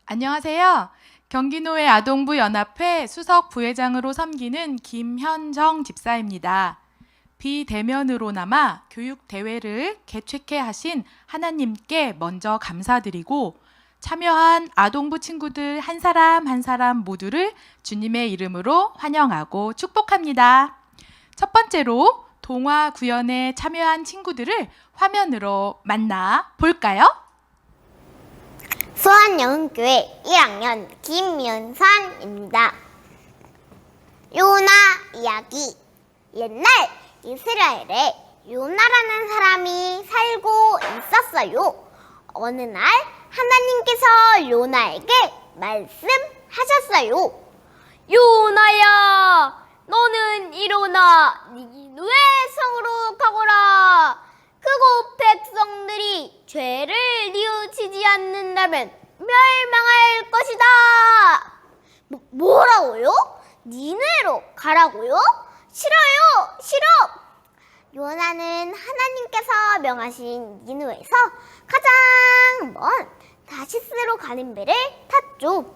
안녕하세요. 경기노회 아동부 연합회 수석 부회장으로 섬기는 김현정 집사입니다. 비대면으로나마 교육대회를 개최케 하신 하나님께 먼저 감사드리고 참여한 아동부 친구들 한 사람 한 사람 모두를 주님의 이름으로 환영하고 축복합니다. 첫 번째로 동화 구연에 참여한 친구들을 화면으로 만나 볼까요? 수원영흥교회 1학년 김윤선입니다. 요나 이야기. 옛날 이스라엘에 요나라는 사람이 살고 있었어요. 어느 날 하나님께서 요나에게 말씀하셨어요. 요나야, 너는 일어나 니느웨 성으로 가거라. 그곳 백성들이 죄를 뉘우치지 않는다면 멸망할 것이다. 뭐라고요? 니느웨로 가라고요? 싫어요, 싫어. 요나는 하나님께서 명하신 니느웨에서 가장 먼 다시스로 가는 배를 탔죠.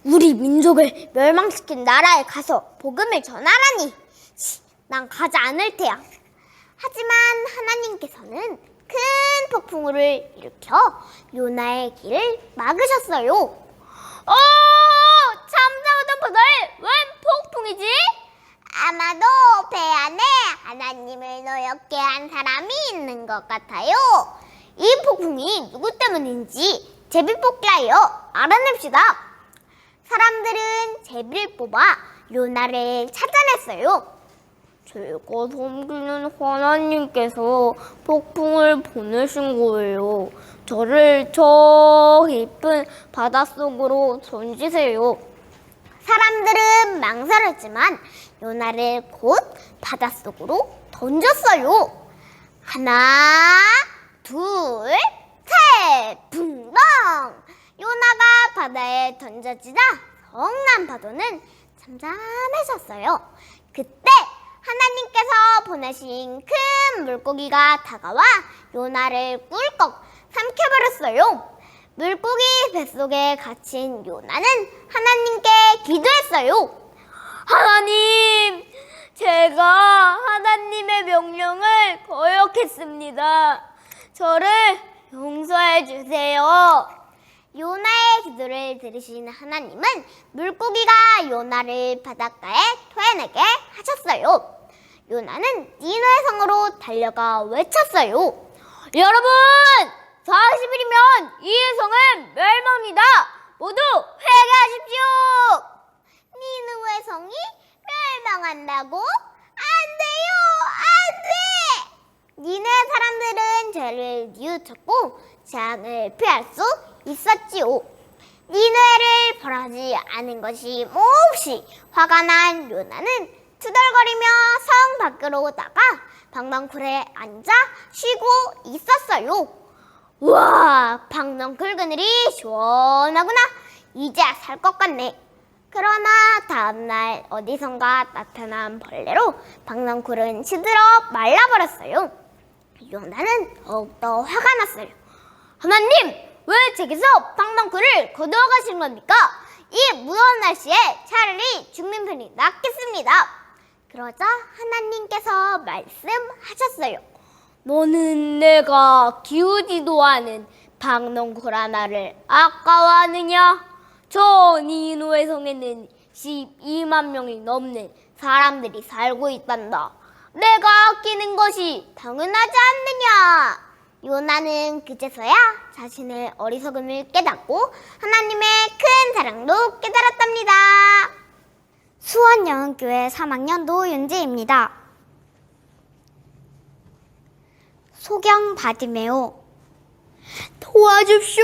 우리 민족을 멸망시킨 나라에 가서 복음을 전하라니. 난 가지 않을 테야. 하지만 하나님께서는 큰 폭풍우를 일으켜 요나의 길을 막으셨어요. 참사하던 바다에 웬 폭풍이지? 아마도 배 안에 하나님을 노엽게 한 사람이 있는 것 같아요. 이 폭풍이 누구 때문인지 제비 뽑기하여 알아냅시다. 사람들은 제비를 뽑아 요나를 찾아냈어요. 제가 섬기는 하나님께서 폭풍을 보내신 거예요. 저를 저 깊은 바닷속으로 던지세요. 사람들은 망설였지만 요나를 곧 바닷속으로 던졌어요. 하나, 둘, 셋, 붕덩! 요나가 바다에 던져지자 성난 파도는 잠잠해졌어요. 그때 하나님께서 보내신 큰 물고기가 다가와 요나를 꿀꺽 삼켜버렸어요. 물고기 뱃속에 갇힌 요나는 하나님께 기도했어요. 하나님, 제가 하나님의 명령을 거역했습니다. 저를 용서해 주세요. 요나의 기도를 들으신 하나님은 물고기가 요나를 바닷가에 토해내게 하셨어요. 요나는 니느웨 성으로 달려가 외쳤어요. 여러분! 40일이면 이 성은 멸망입니다. 모두 회개하십시오. 니느웨 성이 멸망한다고? 안 돼요! 안 돼! 니느웨 사람들은 죄를 뉘우쳤고 재앙을 피할 수 있었지요. 니느웨를 벌하지 않은 것이 몹시 화가 난 요나는 투덜거리며 성 밖으로 나가 방랑쿨에 앉아 쉬고 있었어요. 우와, 방랑쿨 그늘이 시원하구나. 이제야 살 것 같네. 그러나 다음날 어디선가 나타난 벌레로 방랑쿨은 시들어 말라버렸어요. 요나는 더욱더 화가 났어요. 하나님, 왜 제게서 방랑쿨을 거두어가신 겁니까? 이 무더운 날씨에 차라리 죽는 편이 낫겠습니다. 그러자 하나님께서 말씀하셨어요. 너는 내가 기우지도 않은 방랑쿨 하나를 아까워하느냐? 저 니느웨 성에는 12만 명이 넘는 사람들이 살고 있단다. 내가 아끼는 것이 당연하지 않느냐? 요나는 그제서야 자신의 어리석음을 깨닫고 하나님의 큰 사랑도 깨달았답니다. 수원영흥교회 3학년 노윤지입니다. 소경 바디메오. 도와줍쇼.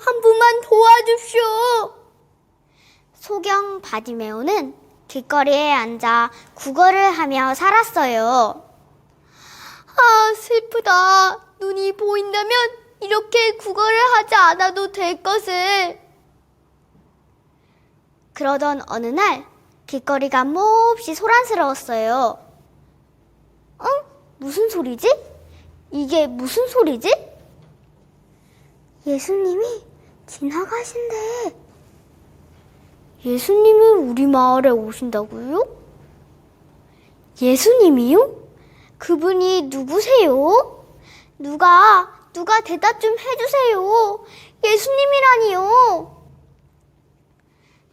한 분만 도와줍쇼. 소경 바디메오는 길거리에 앉아 구걸을 하며 살았어요. 아, 슬프다. 눈이 보인다면 이렇게 구걸을 하지 않아도 될 것을. 그러던 어느 날 길거리가 몹시 소란스러웠어요. 무슨 소리지? 이게 무슨 소리지? 예수님이 지나가신대. 예수님이 우리 마을에 오신다고요? 예수님이요? 그분이 누구세요? 누가 대답 좀 해주세요. 예수님이라니요.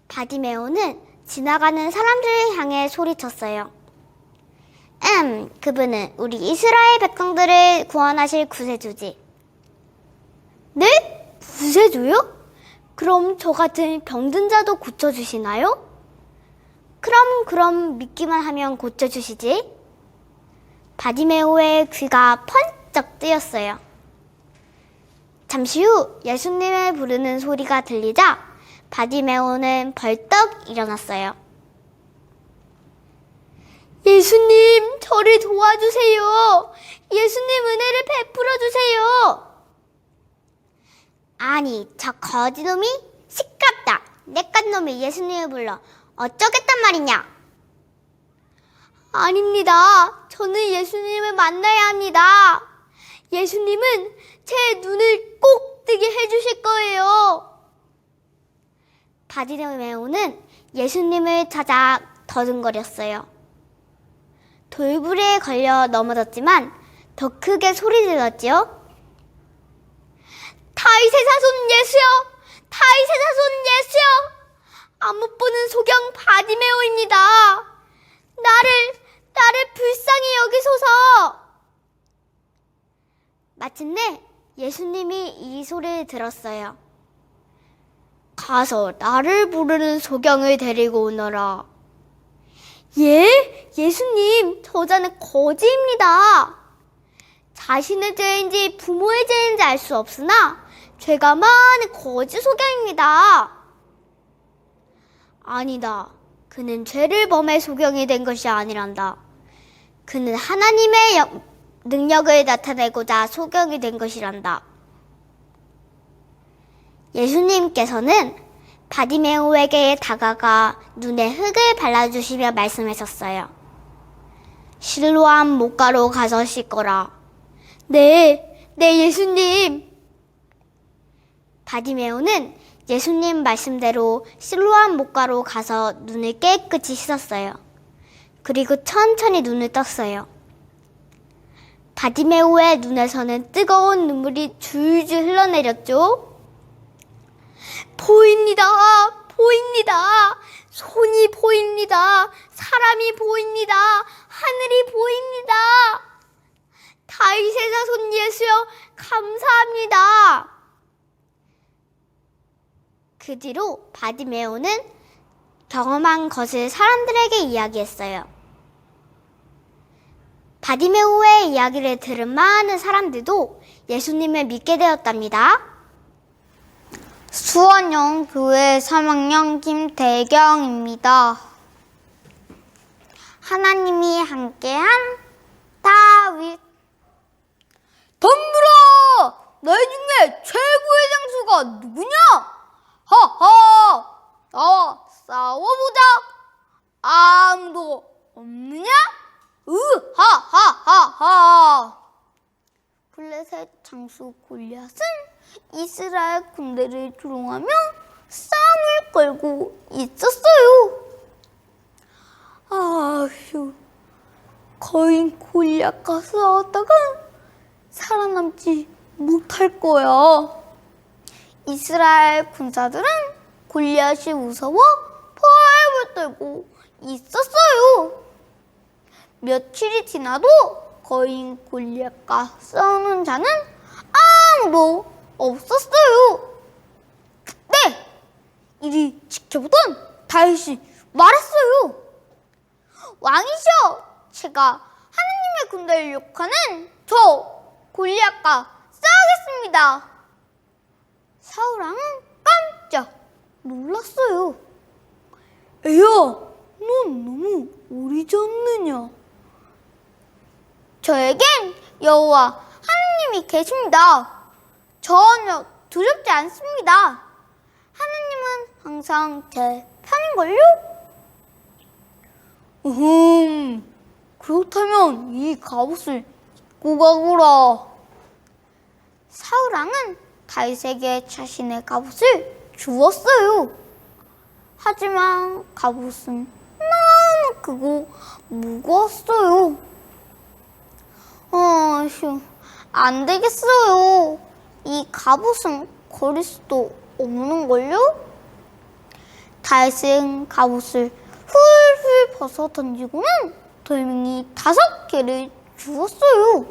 바디메오는 지나가는 사람들을 향해 소리쳤어요. 그분은 우리 이스라엘 백성들을 구원하실 구세주지. 네? 구세주요? 그럼 저 같은 병든 자도 고쳐주시나요? 그럼 믿기만 하면 고쳐주시지. 바디메오의 귀가 번쩍 뜨였어요. 잠시 후 예수님을 부르는 소리가 들리자 바디메오는 벌떡 일어났어요. 예수님, 저를 도와주세요. 예수님 은혜를 베풀어 주세요. 아니, 저 거지놈이? 시끄럽다. 내깟 놈이 예수님을 불러 어쩌겠단 말이냐? 아닙니다. 저는 예수님을 만나야 합니다. 예수님은 제 눈을 꼭 뜨게 해주실 거예요. 바디메오는 예수님을 찾아 더듬거렸어요. 돌부리에 걸려 넘어졌지만 더 크게 소리 질렀지요. 다윗의 자손 예수여! 다윗의 자손 예수여! 안 못 보는 소경 바디메오입니다. 나를 불쌍히 여기소서. 마침내 예수님이 이 소리를 들었어요. 가서 나를 부르는 소경을 데리고 오너라. 예? 예수님, 저자는 거지입니다. 자신의 죄인지 부모의 죄인지 알 수 없으나 죄가 많은 거지 소경입니다. 아니다. 그는 죄를 범해 소경이 된 것이 아니란다. 그는 하나님의 능력을 나타내고자 소경이 된 것이란다. 예수님께서는 바디메오에게 다가가 눈에 흙을 발라주시며 말씀하셨어요. 실로암 못가로 가서 씻거라. 네, 예수님. 바디메오는 예수님 말씀대로 실로암 못가로 가서 눈을 깨끗이 씻었어요. 그리고 천천히 눈을 떴어요. 바디메오의 눈에서는 뜨거운 눈물이 줄줄 흘러내렸죠. 보입니다. 손이 보입니다. 사람이 보입니다. 하늘이 보입니다. 다윗의 자손 예수여, 감사합니다. 그 뒤로 바디메오는 경험한 것을 사람들에게 이야기했어요. 바디메오의 이야기를 들은 많은 사람들도 예수님을 믿게 되었답니다. 수원영교회 3학년 김대경입니다. 하나님이 함께한 다윗. 덤불아! 너 중에 최고의 장수가 누구냐? 하하! 나와 싸워보자! 아무도 없느냐? 하하하하! 블레셋 장수 골리앗은 이스라엘 군대를 조롱하며 싸움을 걸고 있었어요. 아휴, 거인 골리앗과 싸웠다가 살아남지 못할 거야. 이스라엘 군사들은 골리앗이 무서워 벌벌 떨고 있었어요. 며칠이 지나도 거인 골리앗과 싸우는 자는 아무도 없었어요. 그때 이리 지켜보던 다윗이 말했어요. 왕이시여, 제가 하나님의 군대를 욕하는 저 골리앗과 싸우겠습니다. 사울왕은 깜짝 놀랐어요. 에야, 넌 너무 어리지 않느냐? 저에겐 여호와 하나님이 계십니다. 전혀 두렵지 않습니다. 하나님은 항상 제 편인걸요? 그렇다면 이 갑옷을 입고 가거라. 사울왕은 다윗에게 자신의 갑옷을 주었어요. 하지만 갑옷은 너무 크고 무거웠어요. 휴, 안 되겠어요. 이 갑옷은 버릴 수도 없는걸요? 다윗은 갑옷을 훌훌 벗어 던지고는 돌멩이 5개를 주었어요.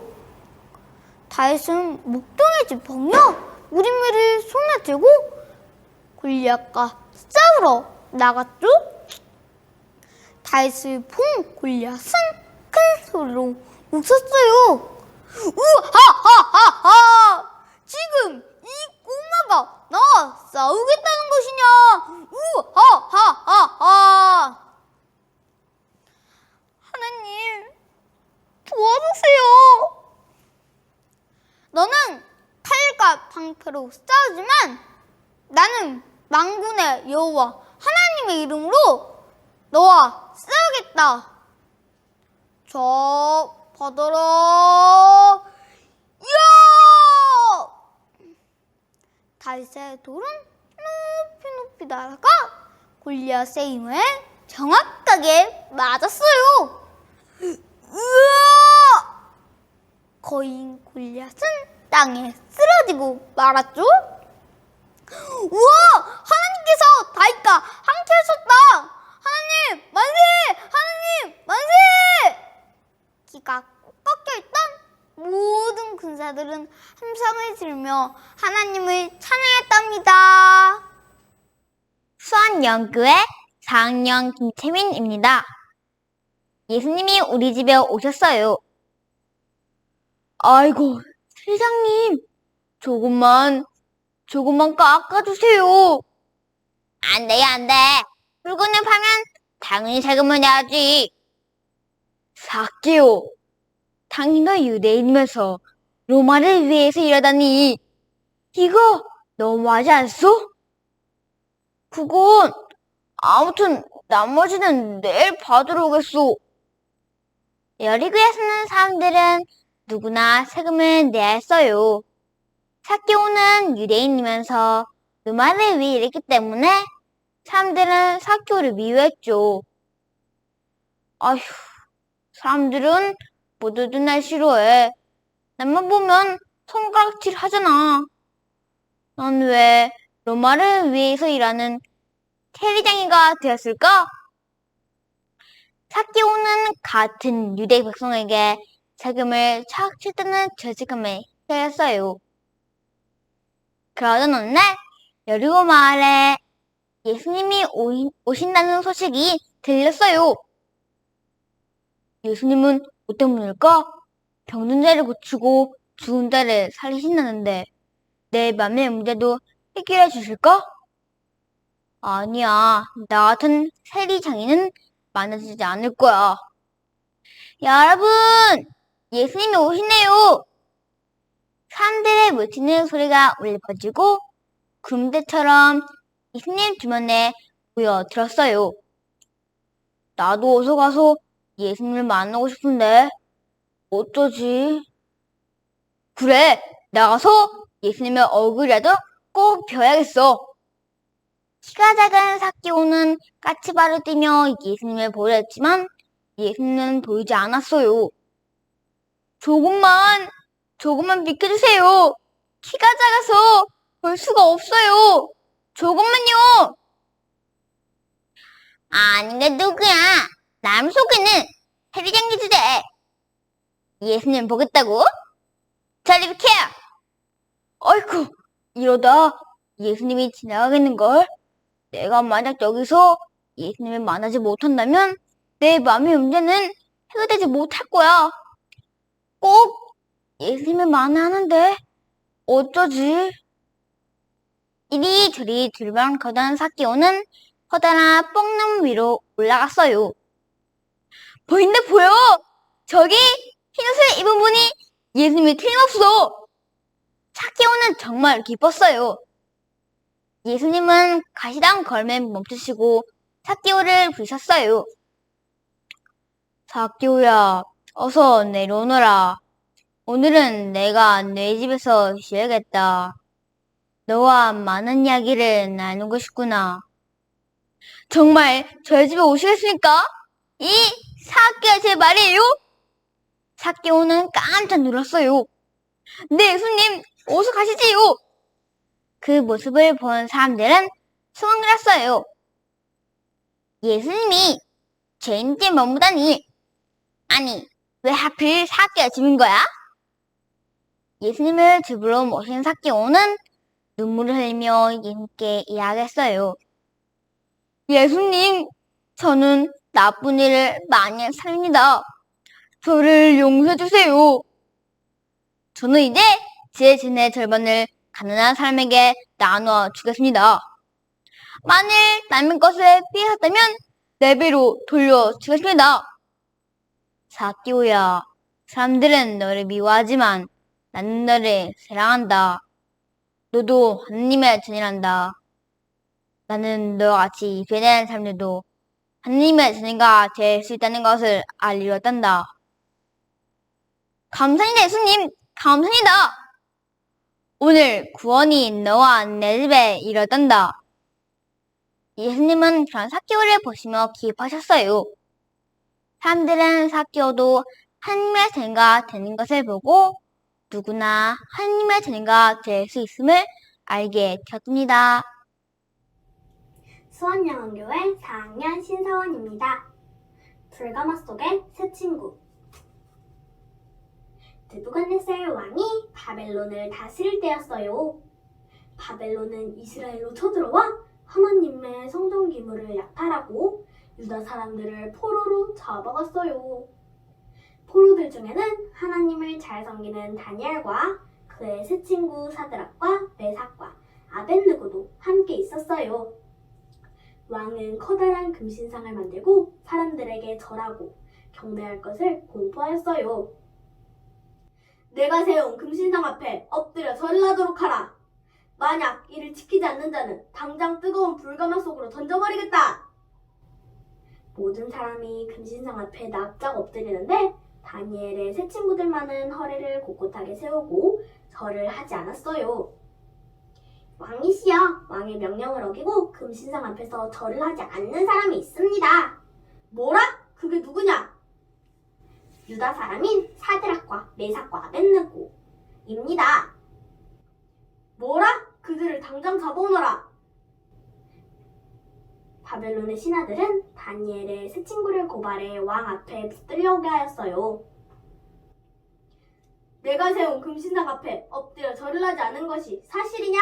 다윗은 목동의 집 병력 우리매를 손에 들고 골리앗과 싸우러 나갔죠. 다윗을 본 골리앗은 큰 소리로 웃었어요. 우하하하하! 지금 이 꼬마가 나와 싸우겠다는 것이냐? 우하하하하! 하나님, 도와주세요. 너는 칼과 방패로 싸우지만 나는 만군의 여호와 하나님의 이름으로 너와 싸우겠다. 저 받아라. 야! 다윗의 돌은 높이 높이 날아가 골리앗의 힘에 정확하게 맞았어요. 으아! 거인 골리앗은 땅에 쓰러지고 말았죠. 우와! 하나님께서 다윗과 함께 하셨다! 하나님 만세! 하나님 만세! 귀가 꼭 꺾여있던 모든 군사들은 함성을 지르며 하나님을 찬양했답니다. 수원연구회 4학년 김채민입니다. 예수님이 우리 집에 오셨어요. 아이고, 세상님, 조금만 깎아주세요. 안 돼요, 안 돼. 물건을 파면 당연히 세금을 내야지. 삭개오, 당신가 유대인이면서 로마를 위해서 일하다니, 이거 너무하지 않소? 그건 아무튼 나머지는 내일 받으러 오겠소. 여리고에 사는 사람들은 누구나 세금을 내야 했어요. 삭개오는 유대인이면서 로마를 위해 일했기 때문에 사람들은 삭개오를 미워했죠. 아휴, 사람들은 모두들 날 싫어해. 나만 보면 손가락질 하잖아. 난 왜 로마를 위해서 일하는 테리장이가 되었을까? 삭개오는 같은 유대 백성에게 세금을 착취했다는 죄책감에 휩싸였어요. 그러던 어느 날 여리고 마을에 예수님이 오신다는 소식이 들렸어요. 예수님은 뭐 때문일까? 병든 자를 고치고 죽은 자를 살리신다는데 내 맘의 문제도 해결해 주실까? 아니야, 나 같은 세리장인은 많아지지 않을 거야. 여러분, 예수님이 오시네요. 사람들의 외치는 소리가 울려 퍼지고 구름대처럼 예수님 주변에 모여들었어요. 나도 어서 가서 예수님을 만나고 싶은데 어쩌지? 그래, 나가서 예수님의 얼굴이라도 꼭 벼야겠어. 키가 작은 삭개오는 까치발을 뛰며 예수님을 보려 했지만 예수님은 보이지 않았어요. 조금만 비켜주세요. 키가 작아서 볼 수가 없어요. 조금만요. 아니, 게 누구야? 남 속에는 해리장기 주제. 예수님 보겠다고? 저리 비켜! 아이쿠, 이러다 예수님이 지나가겠는걸? 내가 만약 여기서 예수님을 만나지 못한다면 내 마음의 문제는 해결되지 못할 거야. 꼭 예수님을 만나야 하는데 어쩌지? 이리저리 들방거던 삭개오는 커다란 뽕나무 위로 올라갔어요. 보인다 보여! 저기 흰 옷을 입은 분이 예수님이 틀림없어! 삭개오는 정말 기뻤어요. 예수님은 가시던 걸음에 멈추시고 삭개오를 부르셨어요. 삭개오야, 어서 내려오너라. 오늘은 내가 내 집에서 쉬어야겠다. 너와 많은 이야기를 나누고 싶구나. 정말 저희 집에 오시겠습니까? 이 사케 제 말이에요? 사케오는 깜짝 놀랐어요. 네, 예수님, 어서 가시지요. 그 모습을 본 사람들은 소문났어요. 예수님이 죄인께 머무다니. 아니, 왜 하필 사케가 집인 거야? 예수님을 집으로 모신 사케오는 눈물을 흘리며 예수님께 이야기했어요. 예수님, 저는 나쁜 일을 많이 했습니다. 저를 용서해 주세요. 저는 이제 제 진의 절반을 가난한 사람에게 나누어 주겠습니다. 만일 남의 것을 빼앗았다면 4배로 돌려주겠습니다. 사케오야, 사람들은 너를 미워하지만 나는 너를 사랑한다. 너도 하나님의 자녀란다. 나는 너와 같이 변한 사람들도 하나님의 자녀가 될 수 있다는 것을 알리려 했단다. 감사합니다, 예수님. 감사합니다. 오늘 구원이 너와 내 집에 이르렀단다. 예수님은 그런 사케오를 보시며 기뻐하셨어요. 사람들은 사케오도 하나님의 자녀가 되는 것을 보고 누구나 하나님의 자녀가 될 수 있음을 알게 되었습니다. 수원영원교회 4학년 신사원입니다. 불가마 속의 새 친구. 느부갓네살 왕이 바벨론을 다스릴 때였어요. 바벨론은 이스라엘로 쳐들어와 하나님의 성전 기물을 약탈하고 유다 사람들을 포로로 잡아갔어요. 포로들 중에는 하나님을 잘 섬기는 다니엘과 그의 새 친구 사드락과 메삭과 아벳느고도 함께 있었어요. 왕은 커다란 금신상을 만들고 사람들에게 절하고 경배할 것을 공포하였어요. 내가 세운 금신상 앞에 엎드려 절하도록 하라. 만약 이를 지키지 않는 자는 당장 뜨거운 불가마 속으로 던져버리겠다. 모든 사람이 금신상 앞에 납작 엎드리는데 다니엘의 새 친구들만은 허리를 곳곳하게 세우고 절을 하지 않았어요. 왕이시여, 왕의 명령을 어기고 금신상 앞에서 절을 하지 않는 사람이 있습니다. 뭐라? 그게 누구냐? 유다 사람인 사드락과 메삭과 아벳느고입니다. 뭐라? 그들을 당장 잡아오너라. 바벨론의 신하들은 다니엘의 새 친구를 고발해 왕 앞에 붙들려 오게 하였어요. 내가 세운 금신상 앞에 엎드려 절을 하지 않은 것이 사실이냐?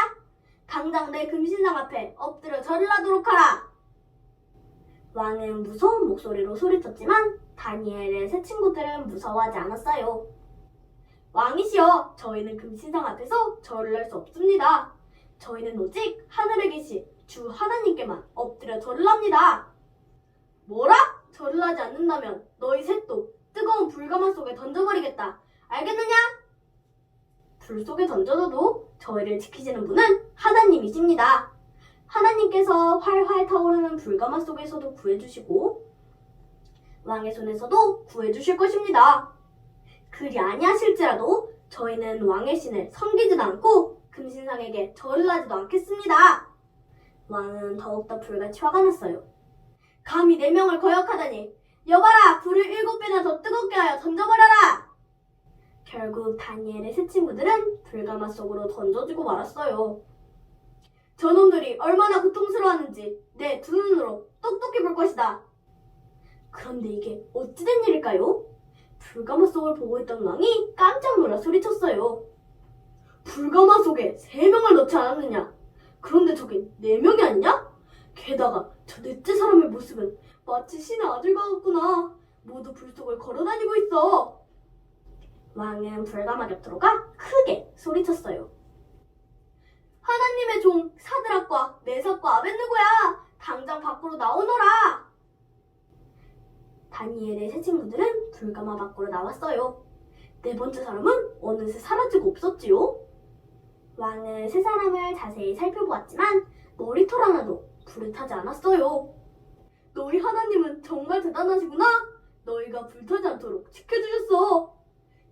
당장 내 금신상 앞에 엎드려 절을 하도록 하라. 왕은 무서운 목소리로 소리쳤지만 다니엘의 새 친구들은 무서워하지 않았어요. 왕이시여, 저희는 금신상 앞에서 절을 할 수 없습니다. 저희는 오직 하늘에 계신 주 하나님께만 엎드려 절을 합니다. 뭐라? 절을 하지 않는다면 너희 셋도 뜨거운 불가마 속에 던져버리겠다. 알겠느냐? 불 속에 던져져도 저희를 지키시는 분은 하나님이십니다. 하나님께서 활활 타오르는 불가마 속에서도 구해주시고 왕의 손에서도 구해주실 것입니다. 그리 아니하실지라도 저희는 왕의 신을 섬기지도 않고 금신상에게 절을 하지도 않겠습니다. 왕은 더욱더 불같이 화가 났어요. 감히 4명을 거역하다니. 여봐라, 불을 7배나 더 뜨겁게 하여 던져버려라. 결국 다니엘의 새 친구들은 불가마 속으로 던져지고 말았어요. 저놈들이 얼마나 고통스러워하는지 내 두 눈으로 똑똑히 볼 것이다. 그런데 이게 어찌된 일일까요? 불가마 속을 보고 있던 왕이 깜짝 놀라 소리쳤어요. 불가마 속에 3명을 넣지 않았느냐? 그런데 저긴 4명이 아니냐? 게다가 저 넷째 사람의 모습은 마치 신의 아들과 같구나. 모두 불 속을 걸어다니고 있어. 왕은 불가마 곁으로 가 크게 소리쳤어요. 하나님의 종 사드락과 메삭과 아벳느고야, 당장 밖으로 나오너라. 다니엘의 새 친구들은 불가마 밖으로 나왔어요. 4번째 사람은 어느새 사라지고 없었지요. 왕은 세 사람을 자세히 살펴보았지만 머리털 하나도 불에 타지 않았어요. 너희 하나님은 정말 대단하시구나. 너희가 불타지 않도록 지켜주셨어.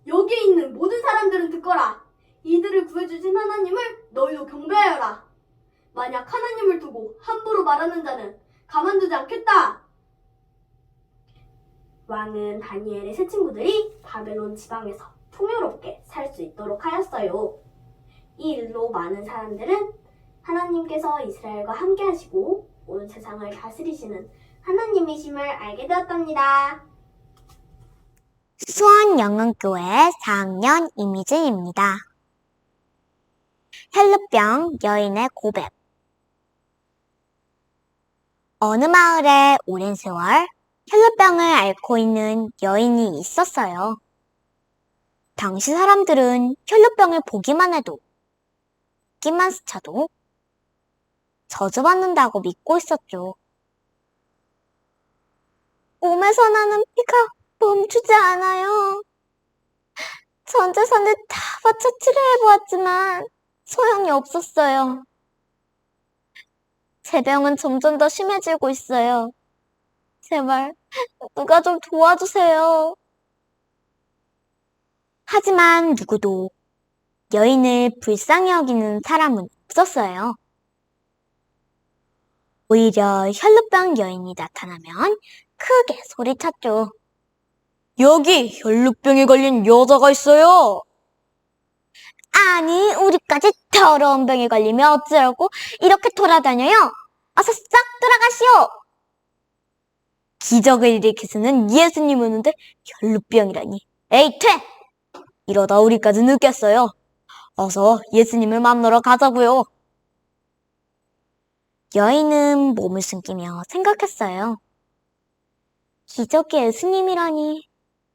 여기에 있는 모든 사람들은 듣거라. 이들을 구해주신 하나님을 너희도 경배하여라. 만약 하나님을 두고 함부로 말하는 자는 가만두지 않겠다. 왕은 다니엘의 세 친구들이 바벨론 지방에서 풍요롭게 살 수 있도록 하였어요. 이 일로 많은 사람들은 하나님께서 이스라엘과 함께 하시고 온 세상을 다스리시는 하나님이심을 알게 되었답니다. 수원영흥교회 4학년 이미진입니다. 혈루병 여인의 고백. 어느 마을에 오랜 세월 혈루병을 앓고 있는 여인이 있었어요. 당시 사람들은 혈루병을 보기만 해도, 끼만 스쳐도 저주받는다고 믿고 있었죠. 몸에서 나는 피가 멈추지 않아요. 전 재산을 다 바쳐 치료해보았지만 소용이 없었어요. 제 병은 점점 더 심해지고 있어요. 제발 누가 좀 도와주세요. 하지만 누구도 여인을 불쌍히 여기는 사람은 없었어요. 오히려 혈루병 여인이 나타나면 크게 소리쳤죠. 여기 혈루병에 걸린 여자가 있어요. 아니, 우리까지 더러운 병에 걸리면 어쩌라고 이렇게 돌아다녀요? 어서 싹 들어가시오. 기적을 일으키시는 예수님 오는데 혈루병이라니. 에이, 퇴! 이러다 우리까지 늦겠어요. 어서 예수님을 만나러 가자고요. 여인은 몸을 숨기며 생각했어요. 기적의 예수님이라니,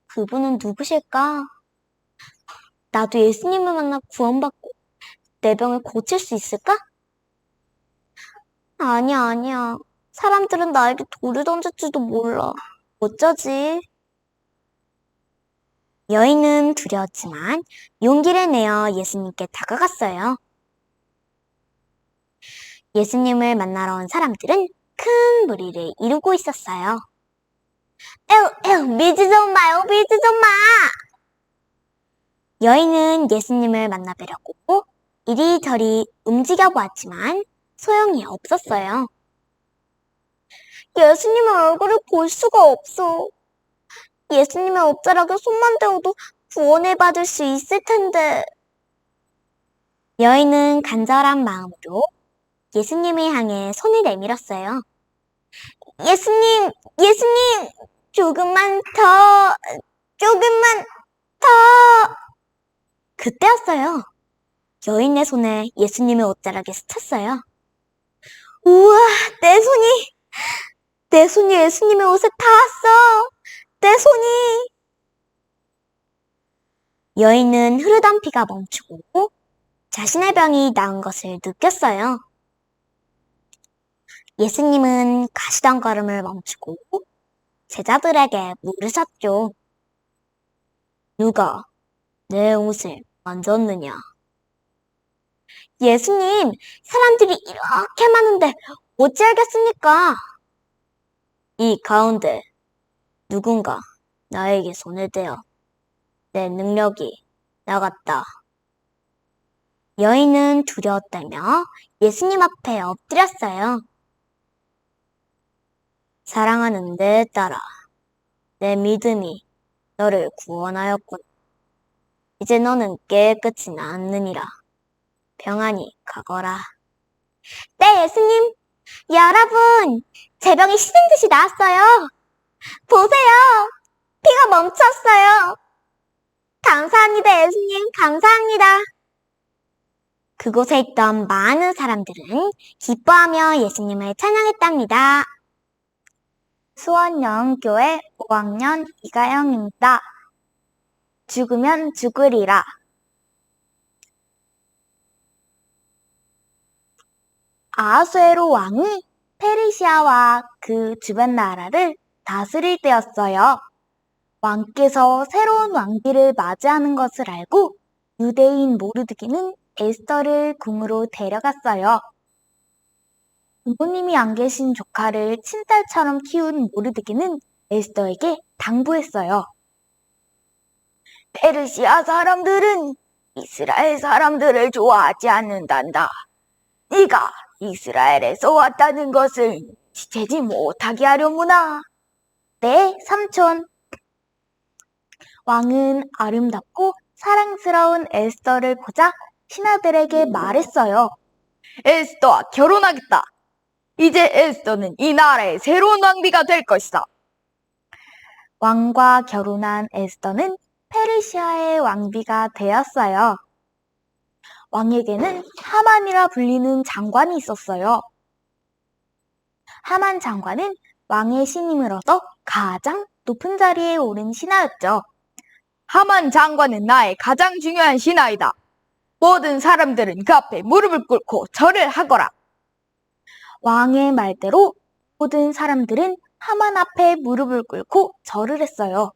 그분은 누구실까? 나도 예수님을 만나 구원받고 내 병을 고칠 수 있을까? 아니야. 사람들은 나에게 돌을 던질지도 몰라. 어쩌지? 여인은 두려웠지만 용기를 내어 예수님께 다가갔어요. 예수님을 만나러 온 사람들은 큰 무리를 이루고 있었어요. 에휴, 믿지 좀 마요, 믿지 좀 마! 여인은 예수님을 만나뵈려고 이리저리 움직여 보았지만 소용이 없었어요. 예수님의 얼굴을 볼 수가 없어. 예수님의 옷자락에 손만 대어도 구원을 받을 수 있을 텐데. 여인은 간절한 마음으로 예수님을 향해 손을 내밀었어요. 예수님! 조금만 더! 그때였어요. 여인의 손에 예수님의 옷자락에 스쳤어요. 우와, 내 손이 예수님의 옷에 닿았어. 내 손이. 여인은 흐르던 피가 멈추고 자신의 병이 나은 것을 느꼈어요. 예수님은 가시던 걸음을 멈추고 제자들에게 물으셨죠. 누가 내 옷을 만졌느냐? 예수님, 사람들이 이렇게 많은데 어찌 알겠습니까? 이 가운데 누군가 나에게 손을 대어 내 능력이 나갔다. 여인은 두려웠다며 예수님 앞에 엎드렸어요. 사랑하는 내 딸아, 내 믿음이 너를 구원하였군. 이제 너는 깨끗이 낫느니라. 평안히 가거라. 네, 예수님. 여러분, 제 병이 시든 듯이 나았어요. 보세요. 피가 멈췄어요. 감사합니다, 예수님. 감사합니다. 그곳에 있던 많은 사람들은 기뻐하며 예수님을 찬양했답니다. 수원영흥교회 5학년 이가영입니다. 죽으면 죽으리라. 아하수에로 왕이 페르시아와 그 주변 나라를 다스릴 때였어요. 왕께서 새로운 왕비를 맞이하는 것을 알고 유대인 모르드기는 에스더를 궁으로 데려갔어요. 부모님이 안 계신 조카를 친딸처럼 키운 모르드기는 에스더에게 당부했어요. 페르시아 사람들은 이스라엘 사람들을 좋아하지 않는단다. 네가 이스라엘에서 왔다는 것을 지체지 못하게 하려무나. 네, 삼촌. 왕은 아름답고 사랑스러운 에스더를 보자 신하들에게 말했어요. 에스더와 결혼하겠다. 이제 에스더는 이 나라의 새로운 왕비가 될 것이다. 왕과 결혼한 에스더는 페르시아의 왕비가 되었어요. 왕에게는 하만이라 불리는 장관이 있었어요. 하만 장관은 왕의 신임을 얻어 가장 높은 자리에 오른 신하였죠. 하만 장관은 나의 가장 중요한 신하이다. 모든 사람들은 그 앞에 무릎을 꿇고 절을 하거라. 왕의 말대로 모든 사람들은 하만 앞에 무릎을 꿇고 절을 했어요.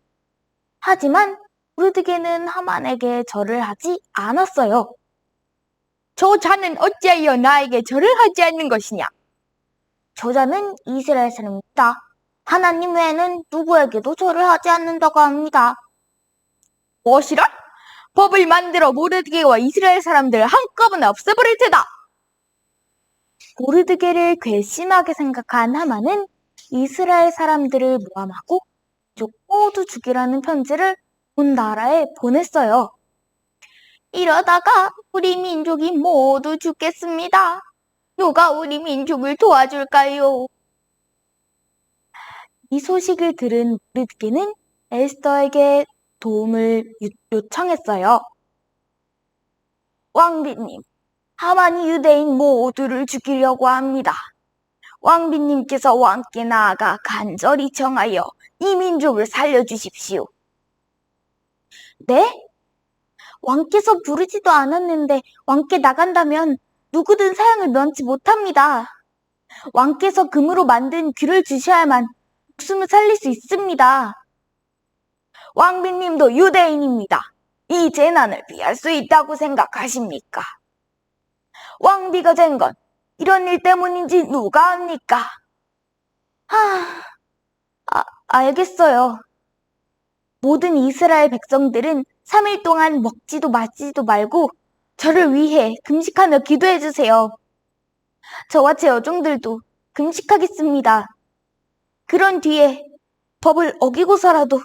하지만 모르드게는 하만에게 절을 하지 않았어요. 저 자는 어찌하여 나에게 절을 하지 않는 것이냐? 저자는 이스라엘 사람입니다. 하나님 외에는 누구에게도 절을 하지 않는다고 합니다. 무엇이라? 법을 만들어 모르드게와 이스라엘 사람들을 한꺼번에 없애버릴 테다. 모르드게를 괘씸하게 생각한 하만은 이스라엘 사람들을 모함하고 가족 모두 죽이라는 편지를 온 나라에 보냈어요. 이러다가 우리 민족이 모두 죽겠습니다. 누가 우리 민족을 도와줄까요? 이 소식을 들은 모르드게는 에스더에게 도움을 요청했어요. 왕비님, 하만이 유대인 모두를 죽이려고 합니다. 왕비님께서 왕께 나아가 간절히 청하여 이 민족을 살려주십시오. 네? 왕께서 부르지도 않았는데 왕께 나간다면 누구든 사형을 면치 못합니다. 왕께서 금으로 만든 귀를 주셔야만 목숨을 살릴 수 있습니다. 왕비님도 유대인입니다. 이 재난을 피할 수 있다고 생각하십니까? 왕비가 된 건 이런 일 때문인지 누가 압니까? 알겠어요. 모든 이스라엘 백성들은 3일 동안 먹지도 마시지도 말고 저를 위해 금식하며 기도해 주세요. 저와 제 여종들도 금식하겠습니다. 그런 뒤에 법을 어기고서라도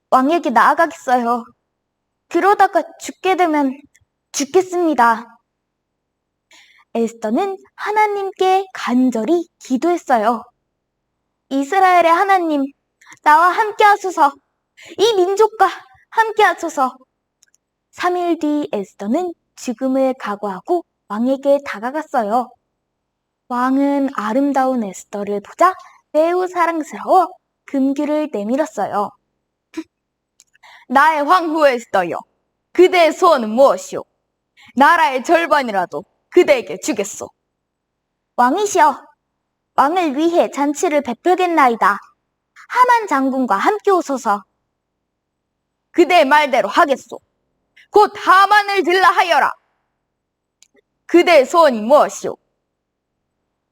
왕에게 나아가겠어요. 그러다가 죽게 되면 죽겠습니다. 에스더는 하나님께 간절히 기도했어요. 이스라엘의 하나님, 나와 함께 하소서. 이 민족과 함께 하소서. 3일 뒤 에스더는 죽음을 각오하고 왕에게 다가갔어요. 왕은 아름다운 에스더를 보자 매우 사랑스러워 금규를 내밀었어요. 나의 황후 에스더여, 그대의 소원은 무엇이오? 나라의 절반이라도 그대에게 주겠소. 왕이시여, 왕을 위해 잔치를 베풀겠나이다. 하만 장군과 함께 오소서. 그대의 말대로 하겠소. 곧 하만을 들라 하여라. 그대의 소원이 무엇이오?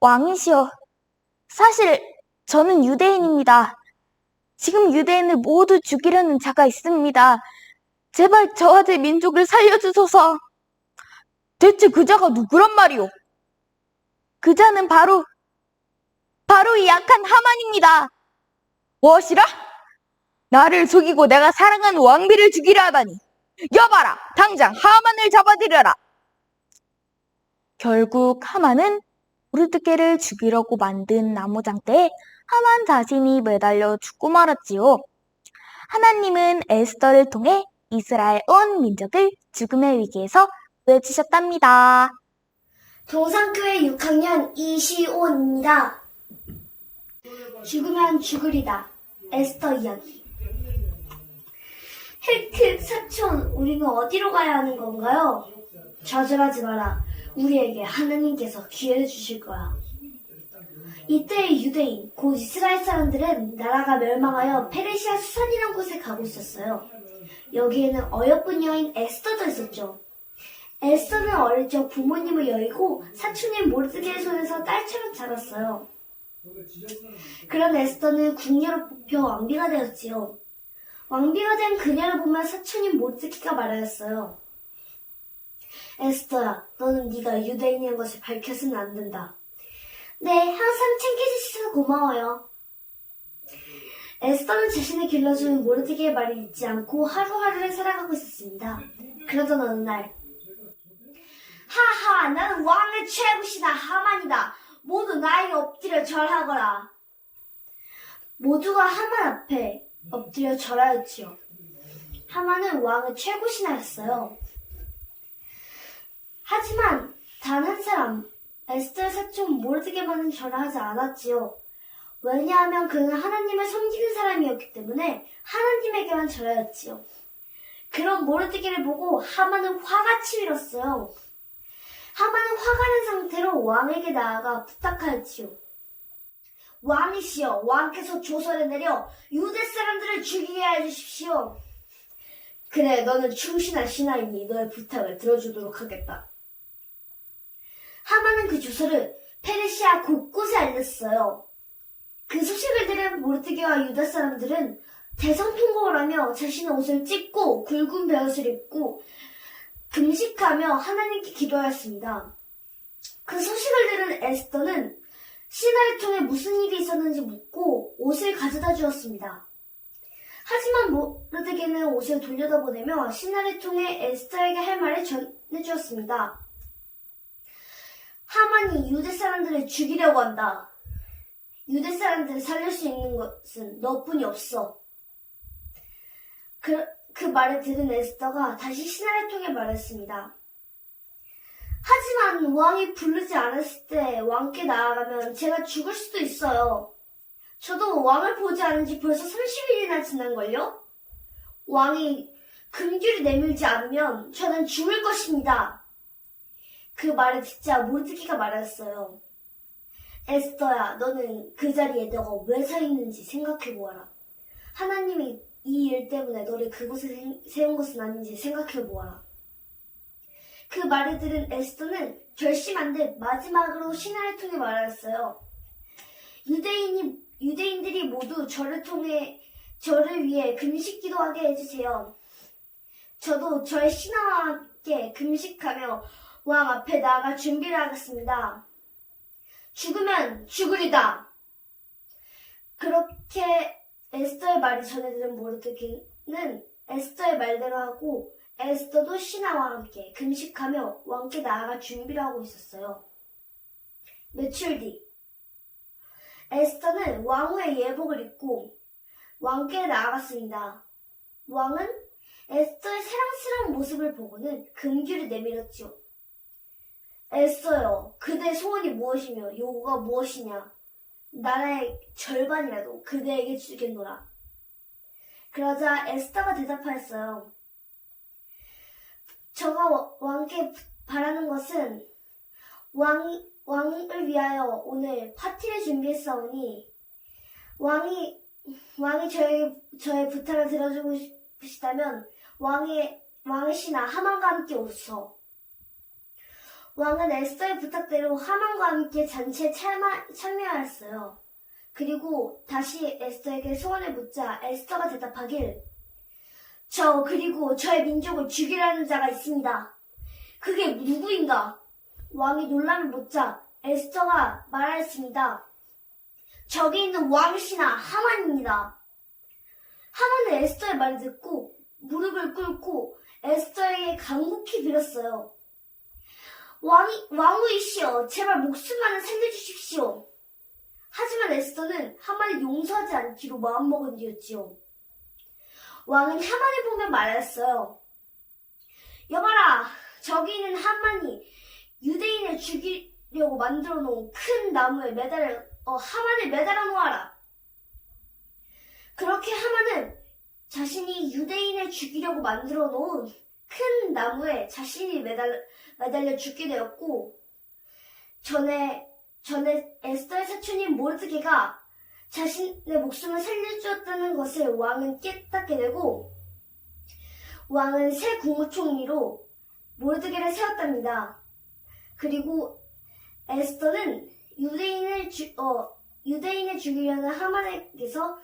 왕이시여, 사실 저는 유대인입니다. 지금 유대인을 모두 죽이려는 자가 있습니다. 제발 저와 제 민족을 살려주소서. 대체 그 자가 누구란 말이오? 그 자는 바로 이 약한 하만입니다. 무엇이라? 나를 속이고 내가 사랑하는 왕비를 죽이려 하다니. 여봐라, 당장 하만을 잡아들여라. 결국 하만은 모르드게를 죽이려고 만든 나무장대에 하만 자신이 매달려 죽고 말았지요. 하나님은 에스더를 통해 이스라엘 온 민족을 죽음의 위기에서 구해주셨답니다. 동산교회 6학년 이시온입니다. 죽으면 죽으리다. 에스더 이야기. 헥헥 사촌, 우리는 어디로 가야 하는 건가요? 좌절하지 마라. 우리에게 하나님께서 기회를 주실 거야. 이때의 유대인, 곧 이스라엘 사람들은 나라가 멸망하여 페르시아 수산이라는 곳에 가고 있었어요. 여기에는 어여쁜 여인 에스더도 있었죠. 에스더는 어릴 적 부모님을 여의고 사촌인 모르드게의 손에서 딸처럼 자랐어요. 그런 에스더는 궁녀로 뽑혀 왕비가 되었지요. 왕비가 된 그녀를 보면 사촌인 모르드게가 말하였어요. 에스더야, 너는 네가 유대인인 것을 밝혀서는 안 된다. 네, 항상 챙겨주셔서 고마워요. 에스더는 자신을 길러준 모르드게의 말을 잊지 않고 하루하루를 살아가고 있었습니다. 그러던 어느 날, 하하, 나는 왕의 최고시다 하만이다. 모두 나에게 엎드려 절하거라. 모두가 하만 앞에 엎드려 절하였지요. 하만은 왕의 최고신하였어요. 하지만 단 한 사람, 에스더의 사촌 모르드게만은 절하지 않았지요. 왜냐하면 그는 하나님을 섬기는 사람이었기 때문에 하나님에게만 절하였지요. 그런 모르드게를 보고 하만은 화가 치밀었어요. 하만은 화가 난 상태로 왕에게 나아가 부탁하였지요. 왕이시여, 왕께서 조서를 내려 유대 사람들을 죽이게 해주십시오. 그래, 너는 충신한 신하이니 너의 부탁을 들어주도록 하겠다. 하만은 그 조서를 페르시아 곳곳에 알렸어요. 그 소식을 들은 모르드게와 유다 사람들은 대성통곡을 하며 자신의 옷을 찢고 굵은 베옷을 입고 금식하며 하나님께 기도하였습니다. 그 소식을 들은 에스더는 신하를 통해 무슨 일이 있었는지 묻고 옷을 가져다 주었습니다. 하지만 모르드게는 옷을 돌려다 보내며 신하를 통해 에스더에게 할 말을 전해주었습니다. 하만이 유대 사람들을 죽이려고 한다. 유대 사람들을 살릴 수 있는 것은 너뿐이 없어. 그 말을 들은 에스더가 다시 신하를 통해 말했습니다. 하지만 왕이 부르지 않았을 때 왕께 나아가면 제가 죽을 수도 있어요. 저도 왕을 보지 않은 지 벌써 30일이나 지난걸요? 왕이 금규를 내밀지 않으면 저는 죽을 것입니다. 그 말을 듣자 모르드게가 말했어요. 에스더야, 너는 그 자리에 너가 왜 서 있는지 생각해보아라. 하나님이 이 일 때문에 너를 그곳에 세운 것은 아닌지 생각해보아라. 그 말을 들은 에스더는 결심한 듯 마지막으로 신하를 통해 말하였어요. 유대인들이 모두 저를 위해 금식 기도하게 해주세요. 저도 저의 신하와 함께 금식하며 왕 앞에 나아가 준비를 하겠습니다. 죽으면 죽으리다. 그렇게 에스더의 말이 전해들은 모르드게는 에스더의 말대로 하고 에스더도 신하와 함께 금식하며 왕께 나아가 준비를 하고 있었어요. 며칠 뒤 에스더는 왕후의 예복을 입고 왕께 나아갔습니다. 왕은 에스더의 사랑스러운 모습을 보고는 금규를 내밀었지요. 에스더여, 그대의 소원이 무엇이며 요구가 무엇이냐? 나라의 절반이라도 그대에게 주겠노라. 그러자 에스더가 대답하였어요. 저가 왕께 바라는 것은 왕을 위하여 오늘 파티를 준비했사오니 왕이 저의 부탁을 들어주고 싶으시다면 왕의 신하 하만과 함께 오소. 왕은 에스더의 부탁대로 하만과 함께 잔치에 참여하였어요. 그리고 다시 에스더에게 소원을 묻자 에스더가 대답하길, 그리고 저의 민족을 죽이라는 자가 있습니다. 그게 누구인가? 왕이 놀람을 묻자 에스더가 말하였습니다. 저기 있는 왕신하 하만입니다. 하만은 에스더의 말을 듣고 무릎을 꿇고 에스더에게 간곡히 빌었어요. 왕후이시여, 제발 목숨만은 살려주십시오. 하지만 에스더는 하만을 용서하지 않기로 마음먹은 뒤였지요. 왕은 하만을 보며 말했어요. 여봐라, 저기 있는 하만이 유대인을 죽이려고 만들어 놓은 큰 나무에 하만을 매달아 놓아라. 그렇게 하만은 자신이 유대인을 죽이려고 만들어 놓은 큰 나무에 자신이 매달려 죽게 되었고, 전에 에스더의 사촌인 모르드게가 자신의 목숨을 살려주었다는 것을 왕은 깨닫게 되고, 왕은 새 국무총리로 모르드게를 세웠답니다. 그리고 에스더는 유대인을 죽이려는 하만에게서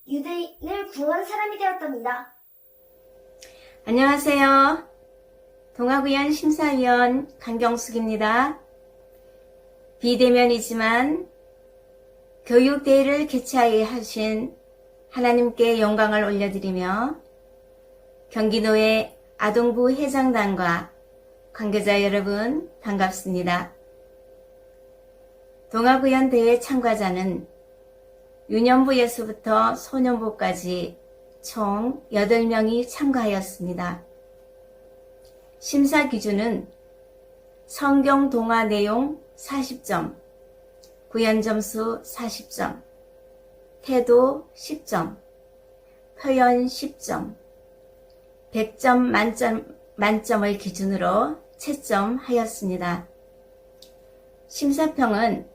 유대인을 구한 사람이 되었답니다. 안녕하세요. 동아구연 심사위원 강경숙입니다. 비대면이지만 교육대회를 개최하게 하신 하나님께 영광을 올려드리며 경기도의 아동부 회장단과 관계자 여러분 반갑습니다. 동아구연 대회 참가자는 유년부에서부터 소년부까지 총 8명이 참가하였습니다. 심사 기준은 성경 동화 내용 40점, 구연 점수 40점, 태도 10점, 표현 10점, 100점 만점을 기준으로 채점하였습니다. 심사평은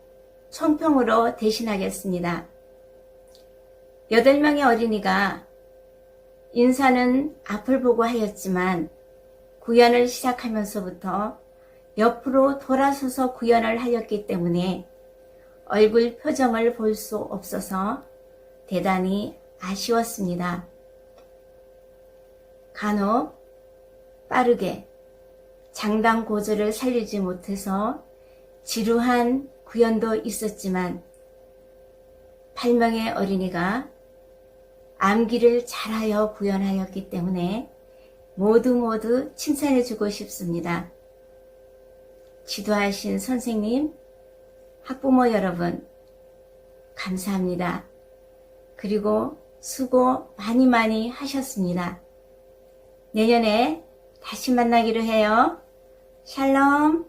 총평으로 대신하겠습니다. 8명의 어린이가 인사는 앞을 보고 하였지만 구연을 시작하면서부터 옆으로 돌아서서 구연을 하였기 때문에 얼굴 표정을 볼 수 없어서 대단히 아쉬웠습니다. 간혹 빠르게 장단 고조를 살리지 못해서 지루한 구연도 있었지만 8명의 어린이가 암기를 잘하여 구연하였기 때문에 모두 칭찬해주고 싶습니다. 지도하신 선생님, 학부모 여러분, 감사합니다. 그리고 수고 많이 하셨습니다. 내년에 다시 만나기로 해요. 샬롬.